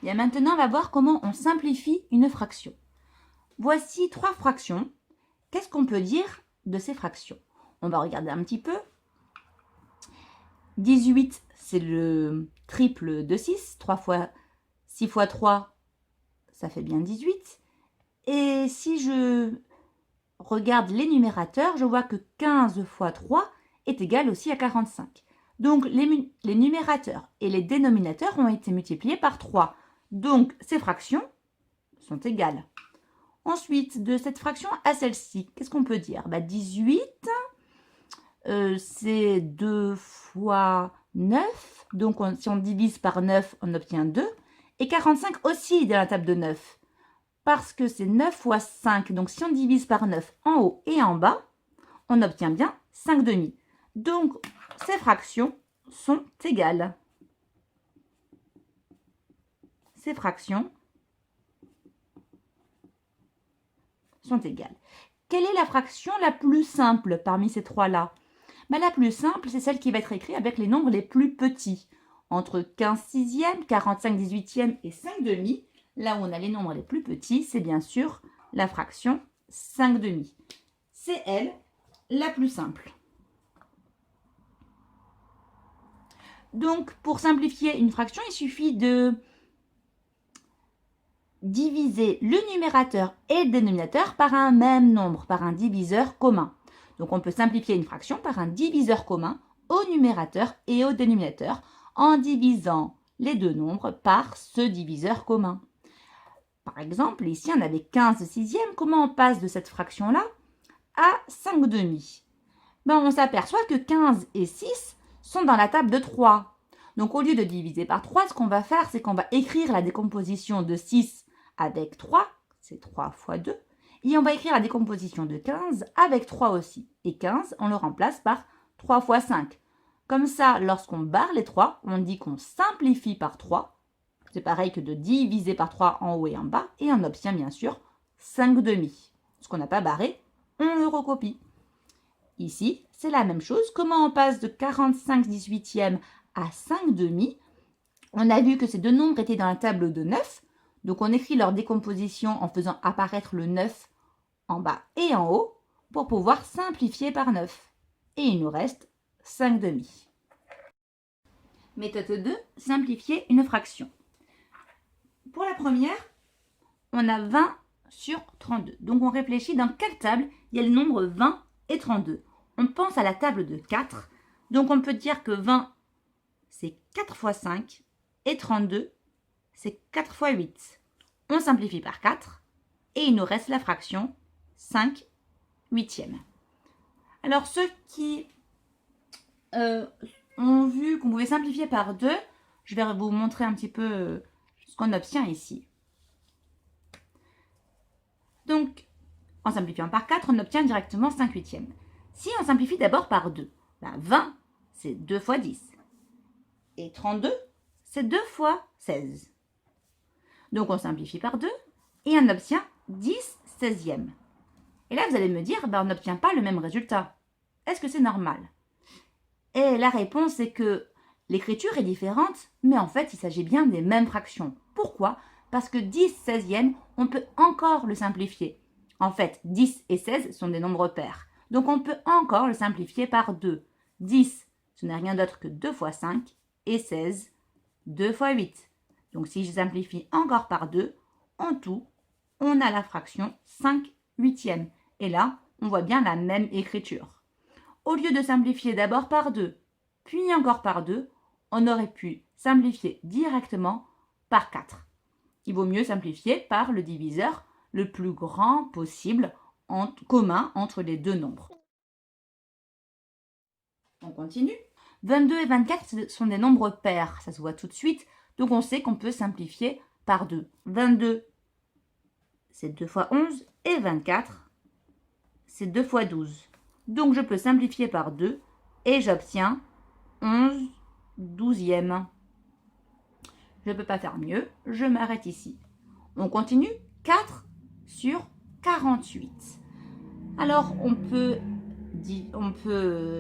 Et maintenant, on va voir comment on simplifie une fraction. Voici 3 fractions. Qu'est-ce qu'on peut dire de ces fractions? On va regarder un petit peu. 18, c'est le triple de 6. 3 fois 6 fois 3, ça fait bien 18. Et si je regarde les numérateurs, je vois que 15 fois 3 est égal aussi à 45. Donc, les numérateurs et les dénominateurs ont été multipliés par 3. Donc, ces fractions sont égales. Ensuite, de cette fraction à celle-ci, qu'est-ce qu'on peut dire? 18, c'est 2 fois 9. Donc, si on divise par 9, on obtient 2. Et 45 aussi dans la table de 9. Parce que c'est 9 fois 5. Donc, si on divise par 9 en haut et en bas, on obtient bien 5 demi. Donc, ces fractions sont égales. Ces fractions sont égales. Quelle est la fraction la plus simple parmi ces trois-là? La plus simple, c'est celle qui va être écrite avec les nombres les plus petits. Entre 15 sixièmes, 45 18e et 5 demi, là où on a les nombres les plus petits, c'est bien sûr la fraction 5 demi. C'est elle la plus simple. Donc, pour simplifier une fraction, il suffit de diviser le numérateur et le dénominateur par un même nombre, par un diviseur commun. Donc, on peut simplifier une fraction par un diviseur commun au numérateur et au dénominateur en divisant les deux nombres par ce diviseur commun. Par exemple, ici, on avait 15 sixièmes. Comment on passe de cette fraction-là à 5 demi? On s'aperçoit que 15 et 6 sont dans la table de 3. Donc, au lieu de diviser par 3, ce qu'on va faire, c'est qu'on va écrire la décomposition de 6 avec 3, c'est 3 fois 2. Et on va écrire la décomposition de 15 avec 3 aussi. Et 15, on le remplace par 3 fois 5. Comme ça, lorsqu'on barre les 3, on dit qu'on simplifie par 3. C'est pareil que de diviser par 3 en haut et en bas. Et on obtient bien sûr 5 demi. Ce qu'on n'a pas barré, on le recopie. Ici, c'est la même chose. Comment on passe de 45 18e à 5 demi? On a vu que ces deux nombres étaient dans la table de 9. Donc, on écrit leur décomposition en faisant apparaître le 9 en bas et en haut pour pouvoir simplifier par 9. Et il nous reste 5 demi. Méthode 2, simplifier une fraction. Pour la première, on a 20 sur 32. Donc, on réfléchit dans quelle table il y a le nombre 20 et 32. On pense à la table de 4. Donc, on peut dire que 20, c'est 4 fois 5 et 32, c'est 4 fois 8. On simplifie par 4 et il nous reste la fraction 5 huitièmes. Alors, ceux qui ont vu qu'on pouvait simplifier par 2, je vais vous montrer un petit peu ce qu'on obtient ici. Donc, en simplifiant par 4, on obtient directement 5 huitièmes. Si on simplifie d'abord par 2, 20, c'est 2 fois 10. Et 32, c'est 2 fois 16. Donc, on simplifie par 2 et on obtient 10 16e. Et là, vous allez me dire, on n'obtient pas le même résultat. Est-ce que c'est normal? Et la réponse est que l'écriture est différente, mais en fait, il s'agit bien des mêmes fractions. Pourquoi? Parce que 10 16e, on peut encore le simplifier. En fait, 10 et 16 sont des nombres pairs. Donc, on peut encore le simplifier par 2. 10, ce n'est rien d'autre que 2 fois 5, et 16, 2 fois 8. Donc, si je simplifie encore par 2, en tout, on a la fraction 5 huitièmes. Et là, on voit bien la même écriture. Au lieu de simplifier d'abord par 2, puis encore par 2, on aurait pu simplifier directement par 4. Il vaut mieux simplifier par le diviseur le plus grand possible commun entre les deux nombres. On continue. 22 et 24 sont des nombres pairs, ça se voit tout de suite. Donc, on sait qu'on peut simplifier par 2. 22, c'est 2 fois 11. Et 24, c'est 2 fois 12. Donc, je peux simplifier par 2 et j'obtiens 11 douzièmes. Je ne peux pas faire mieux, je m'arrête ici. On continue. 4 sur 48. Alors, on peut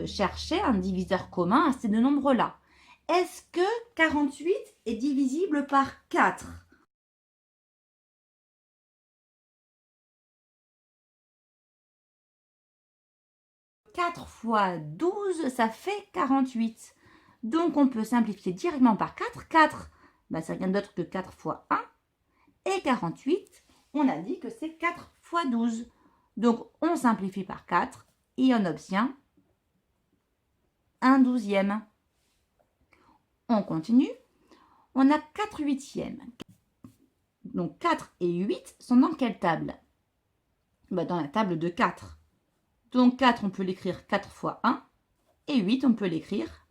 chercher un diviseur commun à ces deux nombres-là. Est-ce que 48 est divisible par 4? 4 fois 12, ça fait 48. Donc, on peut simplifier directement par 4. 4, ben, c'est rien d'autre que 4 fois 1. Et 48, on a dit que c'est 4 fois 12. Donc, on simplifie par 4 et on obtient un 12e. On continue. On a 4 huitièmes. Donc, 4 et 8 sont dans quelle table? Ben, dans la table de 4. Donc, 4, on peut l'écrire 4 fois 1. Et 8, on peut l'écrire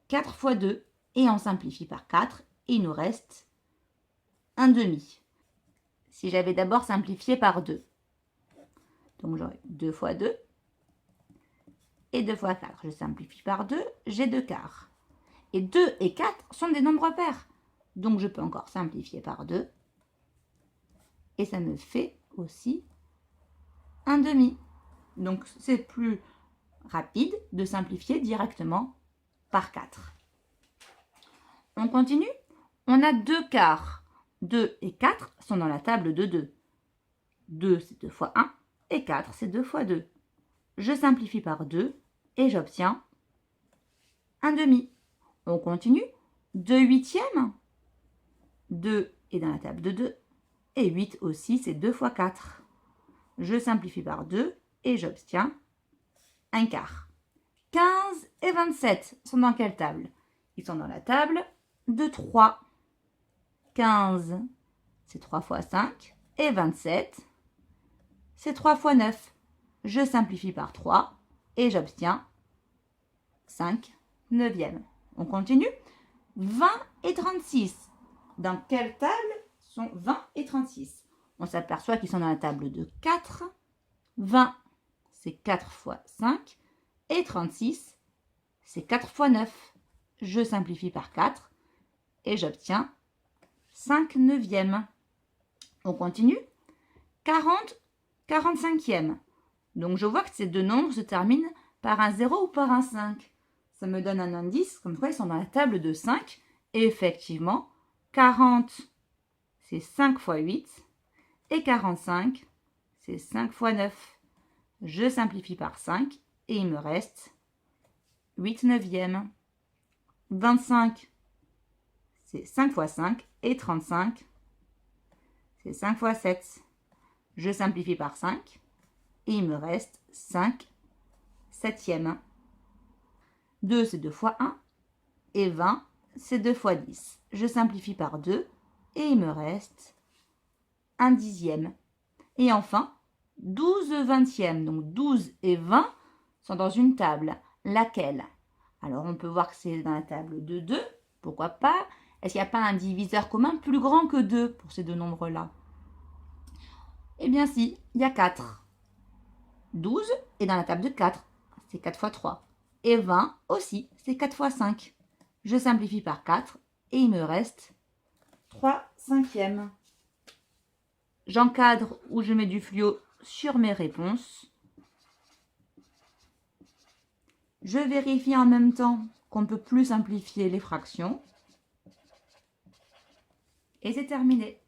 4 fois 2. Et on simplifie par 4. Et il nous reste un demi. Si j'avais d'abord simplifié par 2. Donc, j'aurais 2 fois 2. Et 2 fois 4. Je simplifie par 2. J'ai 2 quarts. Et 2 et 4 sont des nombres pairs. Donc, je peux encore simplifier par 2. Et ça me fait aussi un demi. Donc, c'est plus rapide de simplifier directement par 4. On continue. On a 2 quarts. 2 et 4 sont dans la table de 2. 2, c'est 2 fois 1. Et 4, c'est 2 fois 2. Je simplifie par 2 et j'obtiens un demi. On continue. 2 huitièmes. 2 est dans la table de 2. Et 8 aussi, c'est 2 fois 4. Je simplifie par 2 et j'obtiens un quart. 15 et 27 sont dans quelle table? Ils sont dans la table de 3. 15, c'est 3 fois 5. Et 27, c'est 3 fois 9. Je simplifie par 3 et j'obtiens 5 neuvièmes. On continue. 20 et 36. Dans quelle table sont 20 et 36? On s'aperçoit qu'ils sont dans la table de 4. 20, c'est 4 fois 5. Et 36, c'est 4 fois 9. Je simplifie par 4 et j'obtiens 5 neuvièmes. On continue. 40, 45e. Donc, je vois que ces deux nombres se terminent par un 0 ou par un 5. Ça me donne un indice, comme quoi ils sont dans la table de 5. Et effectivement, 40, c'est 5 fois 8. Et 45, c'est 5 fois 9. Je simplifie par 5 et il me reste 8 neuvièmes. 25, c'est 5 fois 5. Et 35, c'est 5 fois 7. Je simplifie par 5 et il me reste 5 septièmes. 2, c'est 2 fois 1. Et 20, c'est 2 fois 10. Je simplifie par 2 et il me reste un dixième. Et enfin, 12 vingtièmes. Donc 12 et 20 sont dans une table. Laquelle? Alors on peut voir que c'est dans la table de 2. Pourquoi pas? Est-ce qu'il n'y a pas un diviseur commun plus grand que 2 pour ces deux nombres-là? Eh bien si, il y a 4. 12 est dans la table de 4. C'est 4 fois 3. Et 20 aussi, c'est 4 fois 5. Je simplifie par 4 et il me reste 3 cinquièmes. J'encadre ou je mets du fluo sur mes réponses. Je vérifie en même temps qu'on ne peut plus simplifier les fractions. Et c'est terminé.